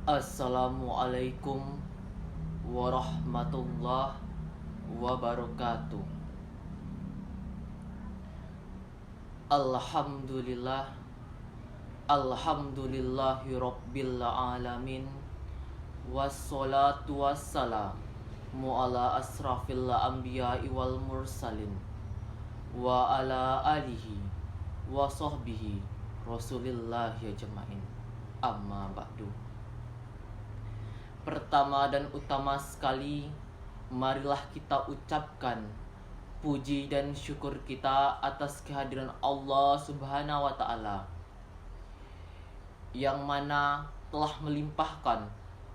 Assalamualaikum warahmatullahi wabarakatuh. Alhamdulillah, alhamdulillahi rabbil alamin. Wassalatu wassalamu ala asrafil anbiya'i wal mursalin wa ala alihi wa sahbihi rasulillahi ajma'in. Amma ba'du. Pertama dan utama sekali, marilah kita ucapkan puji dan syukur kita atas kehadiran Allah Subhanahu wa Ta'ala, yang mana telah melimpahkan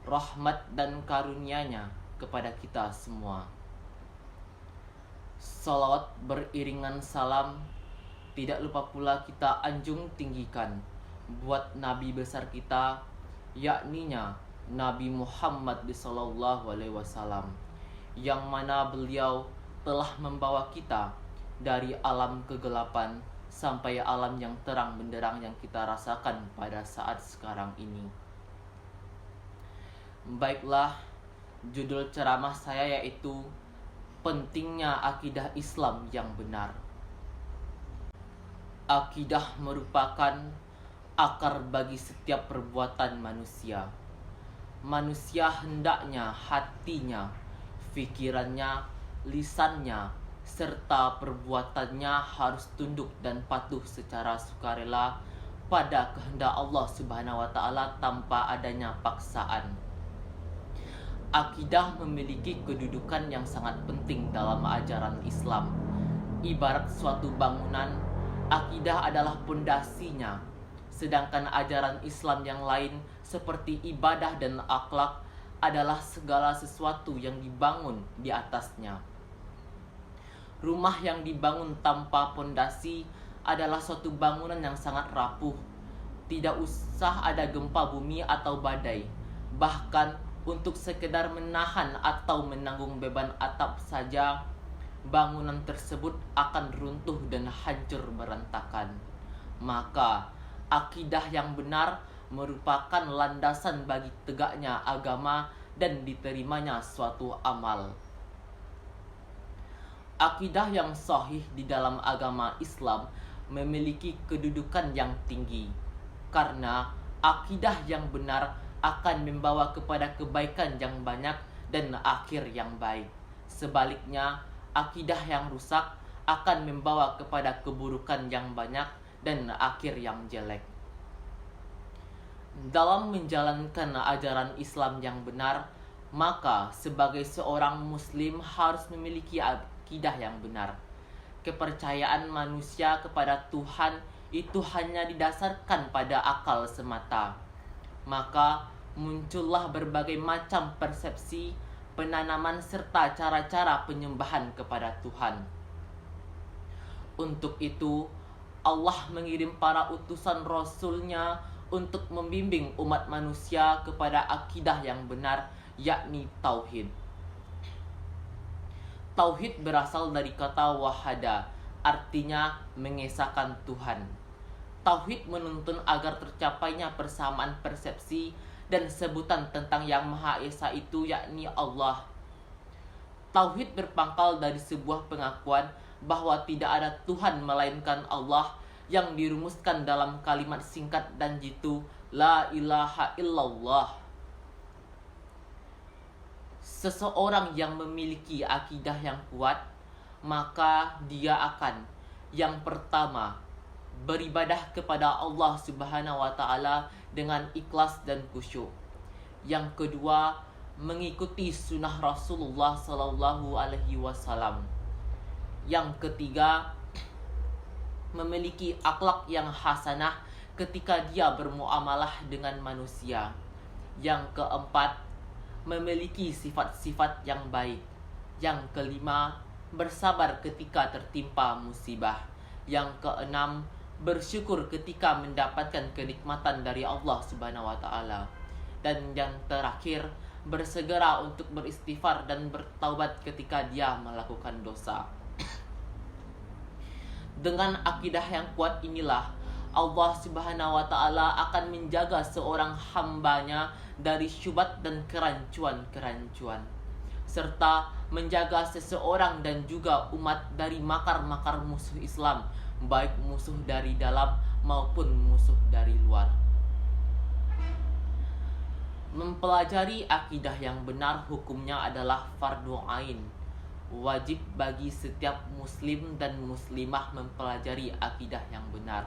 rahmat dan karunia-Nya kepada kita semua. Salawat beriringan salam tidak lupa pula kita anjung tinggikan buat Nabi besar kita, yakninya Nabi Muhammad SAW, yang mana beliau telah membawa kita dari alam kegelapan sampai alam yang terang benderang yang kita rasakan pada saat sekarang ini. Baiklah, judul ceramah saya yaitu pentingnya akidah Islam yang benar. Akidah merupakan akar bagi setiap perbuatan manusia. Manusia hendaknya hatinya, fikirannya, lisannya, serta perbuatannya harus tunduk dan patuh secara sukarela pada kehendak Allah Subhanahu wa Ta'ala tanpa adanya paksaan. Akidah memiliki kedudukan yang sangat penting dalam ajaran Islam. Ibarat suatu bangunan, akidah adalah pondasinya, sedangkan ajaran Islam yang lain seperti ibadah dan akhlak adalah segala sesuatu yang dibangun di atasnya. Rumah yang dibangun tanpa pondasi adalah suatu bangunan yang sangat rapuh. Tidak usah ada gempa bumi atau badai, bahkan untuk sekedar menahan atau menanggung beban atap saja, bangunan tersebut akan runtuh dan hancur berantakan. Maka akidah yang benar merupakan landasan bagi tegaknya agama dan diterimanya suatu amal. Akidah yang sahih di dalam agama Islam memiliki kedudukan yang tinggi, karena akidah yang benar akan membawa kepada kebaikan yang banyak dan akhir yang baik. Sebaliknya, akidah yang rusak akan membawa kepada keburukan yang banyak dan akhir yang jelek. Dalam menjalankan ajaran Islam yang benar, maka sebagai seorang muslim harus memiliki akidah yang benar. Kepercayaan manusia kepada Tuhan itu hanya didasarkan pada akal semata. Maka muncullah berbagai macam persepsi, penanaman serta cara-cara penyembahan kepada Tuhan. Untuk itu, Allah mengirim para utusan Rasul-Nya untuk membimbing umat manusia kepada akidah yang benar, yakni tauhid. Tauhid berasal dari kata wahada, artinya mengesahkan Tuhan. Tauhid menuntun agar tercapainya persamaan persepsi dan sebutan tentang Yang Maha Esa itu, yakni Allah. Tauhid berpangkal dari sebuah pengakuan bahwa tidak ada Tuhan melainkan Allah, yang dirumuskan dalam kalimat singkat dan jitu, La ilaha illallah. Seseorang yang memiliki akidah yang kuat, maka dia akan, yang pertama, beribadah kepada Allah Subhanahu wa Ta'ala dengan ikhlas dan khusyuk. Yang kedua, mengikuti sunnah Rasulullah Sallallahu Alaihi Wasallam. Yang ketiga, memiliki akhlak yang hasanah ketika dia bermuamalah dengan manusia. Yang keempat, memiliki sifat-sifat yang baik. Yang kelima, bersabar ketika tertimpa musibah. Yang keenam, bersyukur ketika mendapatkan kenikmatan dari Allah Subhanahu wa Ta'ala. Dan yang terakhir, bersegera untuk beristighfar dan bertaubat ketika dia melakukan dosa. Dengan akidah yang kuat inilah Allah Subhanahu wa Ta'ala akan menjaga seorang hambanya dari syubhat dan kerancuan-kerancuan, serta menjaga seseorang dan juga umat dari makar-makar musuh Islam, baik musuh dari dalam maupun musuh dari luar. Mempelajari akidah yang benar hukumnya adalah fardu ain. Wajib bagi setiap muslim dan muslimah mempelajari akidah yang benar,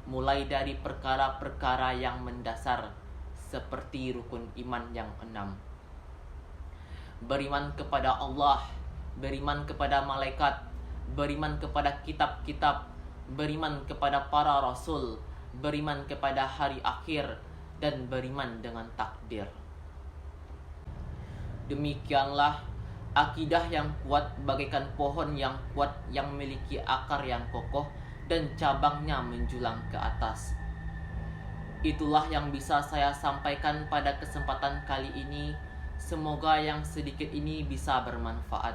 mulai dari perkara-perkara yang mendasar seperti rukun iman yang 6. Beriman kepada Allah, beriman kepada malaikat, beriman kepada kitab-kitab, beriman kepada para rasul, beriman kepada hari akhir, dan beriman dengan takdir. Demikianlah akidah yang kuat bagaikan pohon yang kuat yang memiliki akar yang kokoh dan cabangnya menjulang ke atas. Itulah yang bisa saya sampaikan pada kesempatan kali ini. Semoga yang sedikit ini bisa bermanfaat.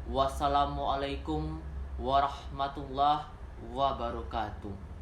Wassalamualaikum warahmatullahi wabarakatuh.